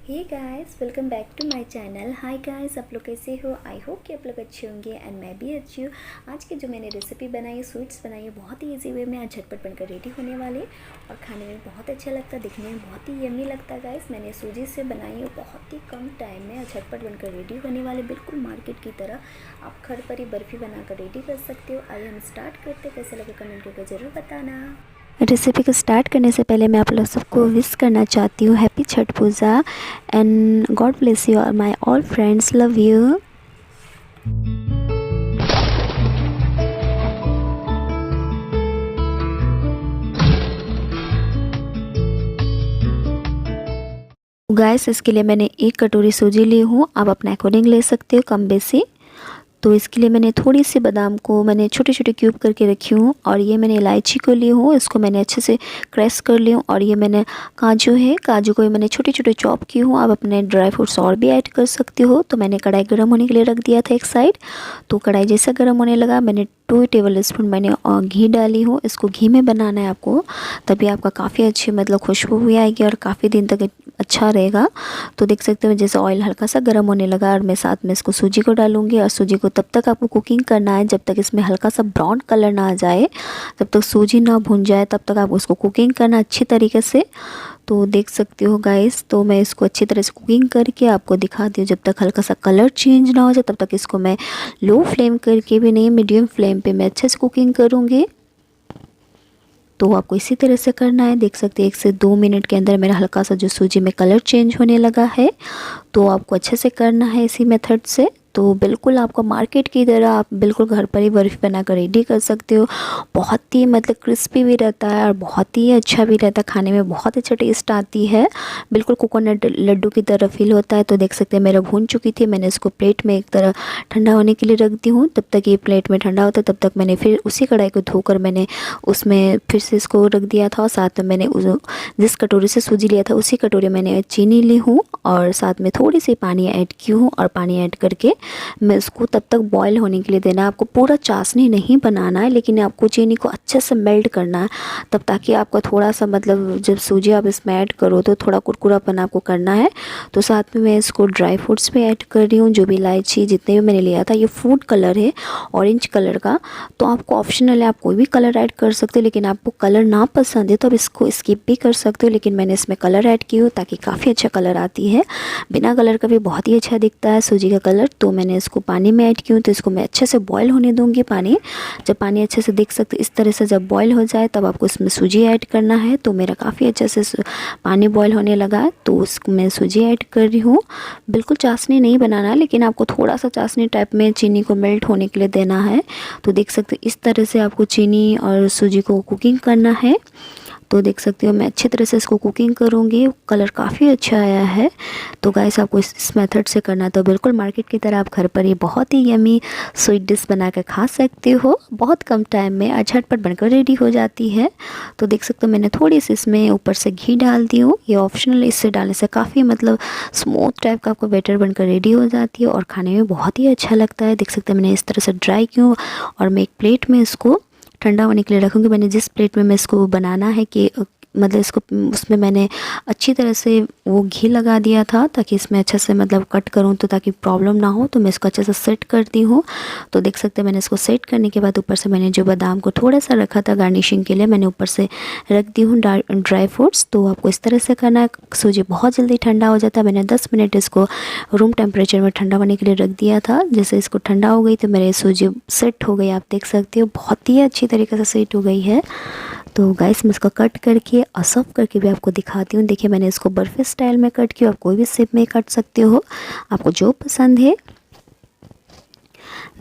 Hey guys, welcome back to my channel. Hi guys, आप लोग कैसे हो? आई होप कि आप लोग अच्छे होंगे एंड मैं भी अच्छी हूँ। आज की जो मैंने रेसिपी बनाई है, स्वीट्स बनाई है, बहुत ही इजी वे में आज झटपट बनकर रेडी होने वाली और खाने में बहुत अच्छा लगता है, दिखने में बहुत ही यम्मी लगता है। गाइस, मैंने सूजी से बनाई है, बहुत ही कम टाइम में झटपट बनकर रेडी होने वाले, बिल्कुल मार्केट की तरह। आप घर पर ही बर्फ़ी बनाकर रेडी कर सकते हो। आइए हम स्टार्ट करते, कैसे लगे कमेंट करके ज़रूर बताना। रेसिपी को स्टार्ट करने से पहले मैं आप लोग सबको विश करना चाहती हूँ happy Chhath puja and God bless you my all friends, love you. Guys, इसके लिए मैंने 1 कटोरी सूजी ली हूँ। आप अपने अकॉर्डिंग ले सकते हो, कम बेसी। तो इसके लिए मैंने थोड़ी सी बादाम को मैंने छोटे छोटे क्यूब करके रखी हूँ और ये मैंने इलायची को ली हूँ, इसको मैंने अच्छे से क्रश कर ली हूँ। और ये मैंने काजू है, काजू को मैंने छोटे छोटे चॉप की हूँ। आप अपने ड्राई फ्रूट्स और भी ऐड कर सकते हो। तो मैंने कढ़ाई गर्म होने के लिए रख दिया था एक साइड। तो कढ़ाई जैसा गर्म होने लगा, मैंने 2 टेबल स्पून मैंने घी डाली हूँ। इसको घी में बनाना है आपको, तभी आपका काफ़ी अच्छी मतलब खुशबू भी आएगी और काफ़ी दिन तक अच्छा रहेगा। तो देख सकते हो जैसे ऑयल हल्का सा गर्म होने लगा और मैं साथ में इसको सूजी को डालूंगी। और सूजी को तब तक आपको कुकिंग करना है जब तक इसमें हल्का सा ब्राउन कलर ना आ जाए, जब तक सूजी ना भुन जाए तब तक आप उसको कुकिंग करना अच्छी तरीके से। तो देख सकते हो गाइस, तो मैं इसको अच्छी तरह से कुकिंग करके आपको दिखा दी। जब तक हल्का सा कलर चेंज ना हो जाए तब तक इसको मैं लो फ्लेम करके भी नहीं, मीडियम फ्लेम पे मैं अच्छे से कुकिंग करूँगी। तो आपको इसी तरह से करना है। देख सकते हैं 1 से 2 मिनट के अंदर मेरा हल्का सा जो सूजी में कलर चेंज होने लगा है। तो आपको अच्छे से करना है इसी मेथड से। तो बिल्कुल आपको मार्केट की तरह आप बिल्कुल घर पर ही बर्फ़ी बनाकर रेडी कर सकते हो। बहुत ही मतलब क्रिस्पी भी रहता है और बहुत ही अच्छा भी रहता है, खाने में बहुत अच्छा टेस्ट आती है, बिल्कुल कोकोनट लड्डू की तरह फील होता है। तो देख सकते हैं मेरा भून चुकी थी, मैंने इसको प्लेट में एक तरह ठंडा होने के लिए रख दी हूँ। तब तक ये प्लेट में ठंडा होता है, तब तक मैंने फिर उसी कढ़ाई को धोकर मैंने उसमें फिर से इसको रख दिया था। और साथ में मैंने जिस कटोरी से सूजी लिया था उसी कटोरी मैंने चीनी ली हूँ और साथ में थोड़ी सी पानी ऐड की हूँ। और पानी ऐड करके मैं इसको तब तक बॉईल होने के लिए देना है। आपको पूरा चाशनी नहीं बनाना है, लेकिन आपको चीनी को अच्छे से मेल्ट करना है तब, ताकि आपका थोड़ा सा मतलब जब सूजी आप इसमें ऐड करो तो थोड़ा कुरकुरापन आपको करना है। तो साथ में मैं इसको ड्राई फ्रूट्स भी ऐड कर रही हूँ, जो भी इलायची जितने भी मैंने लिया था। ये फूड कलर है ऑरेंज कलर का, तो आपको ऑप्शनल है, आप कोई भी कलर ऐड कर सकते हो। लेकिन आपको कलर ना पसंद है तो अब इसको स्किप भी कर सकते हो, लेकिन मैंने इसमें कलर ऐड की हूँ ताकि काफ़ी अच्छा कलर आती है। बिना कलर का भी बहुत ही अच्छा दिखता है सूजी का कलर। तो मैंने इसको पानी में ऐड की हूँ, तो इसको मैं अच्छे से बॉईल होने दूँगी पानी। जब पानी अच्छे से देख सकते इस तरह से जब बॉईल हो जाए तब आपको इसमें सूजी ऐड करना है। तो मेरा काफ़ी अच्छे से पानी बॉईल होने लगा है, तो उसको मैं सूजी ऐड कर रही हूँ। बिल्कुल चाशनी नहीं बनाना है, लेकिन आपको थोड़ा सा चाशनी टाइप में चीनी को मेल्ट होने के लिए देना है। तो देख सकते इस तरह से आपको चीनी और सूजी को कुकिंग करना है। तो देख सकते हो मैं अच्छी तरह से इसको कुकिंग करूँगी, कलर काफ़ी अच्छा आया है। तो गाइस, आपको इस मेथड से करना है तो बिल्कुल मार्केट की तरह आप घर पर ही बहुत ही यमी स्वीट डिश बना कर खा सकते हो। बहुत कम टाइम में और झटपट बनकर रेडी हो जाती है। तो देख सकते हो मैंने थोड़ी सी इसमें ऊपर से घी डाल दी हूँ, ये ऑप्शनल। इससे डालने से काफ़ी मतलब स्मूथ टाइप का आपको बैटर बनकर रेडी हो जाती है और खाने में बहुत ही अच्छा लगता है। देख सकते हैं मैंने इस तरह से ड्राई की हूँ और मैं एक प्लेट में इसको ठंडा होने के लिए रखूँगी। मैंने जिस प्लेट में मैं इसको बनाना है कि मतलब इसको उसमें मैंने अच्छी तरह से वो घी लगा दिया था ताकि इसमें अच्छे से मतलब कट करूँ तो ताकि प्रॉब्लम ना हो। तो मैं इसको अच्छे से सेट करती हूँ। तो देख सकते हैं मैंने इसको सेट करने के बाद ऊपर से मैंने जो बादाम को थोड़ा सा रखा था गार्निशिंग के लिए, मैंने ऊपर से रख दी हूँ ड्राई फ्रूट्स। तो आपको इस तरह से करना है। सूजी बहुत जल्दी ठंडा हो जाता है। मैंने 10 मिनट इसको रूम टेम्परेचर में ठंडा होने के लिए रख दिया था। जैसे इसको ठंडा हो गई तो मेरे सूजी सेट हो गई, आप देख सकते हो बहुत ही अच्छी तरीके से सेट हो गई है। तो गाइस, मैं इसको कट करके और सर्व करके भी आपको दिखाती हूँ। देखिए मैंने इसको बर्फी स्टाइल में कट किया, आप कोई भी शेप में काट सकते हो, आपको जो पसंद है।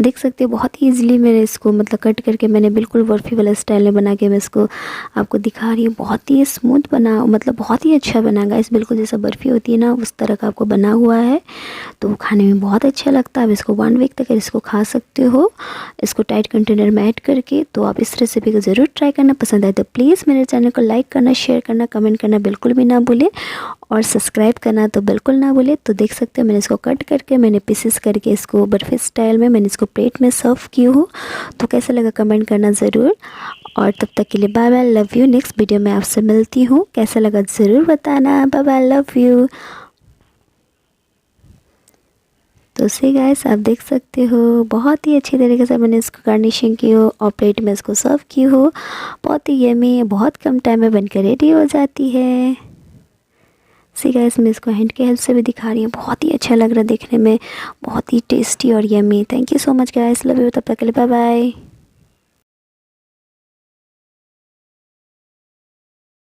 देख सकते हो बहुत ही ईजिली मैंने इसको मतलब कट करके मैंने बिल्कुल बर्फ़ी वाला स्टाइल में बना के मैं इसको आपको दिखा रही हूँ। बहुत ही स्मूथ बना, मतलब बहुत ही अच्छा बना गाइस, बिल्कुल जैसा बर्फ़ी होती है ना उस तरह का आपको बना हुआ है। तो खाने में बहुत अच्छा लगता है। आप इसको 1 वीक तक इसको खा सकते हो, इसको टाइट कंटेनर में ऐड करके। तो आप इस रेसिपी को ज़रूर ट्राई करना। पसंद आए तो प्लीज़ मेरे चैनल को लाइक करना, शेयर करना, कमेंट करना बिल्कुल भी ना भूलें और सब्सक्राइब करना तो बिल्कुल ना भूलें। तो देख सकते हैं मैंने इसको कट करके मैंने पीसेस करके इसको बर्फ़ी स्टाइल में मैंने इसको प्लेट में सर्व की हूँ। तो कैसा लगा कमेंट करना ज़रूर। और तब तक के लिए bye bye, love you. Next video में आपसे मिलती हूँ, कैसा लगा ज़रूर बताना। Bye bye, love you. तो सी गाइस आप देख सकते हो बहुत ही अच्छी तरीके से मैंने इसको गार्निशिंग की हो और प्लेट में इसको सर्व की हो। बहुत ही यमी, बहुत कम टाइम में बनकर रेडी हो जाती है। सी गाइस मैं इसको हैंड के हेल्प से भी दिखा रही हूँ। बहुत ही अच्छा लग रहा है देखने में, बहुत ही टेस्टी और yummy. Thank you so much guys, love you. तब तक के लिए बाय बाय।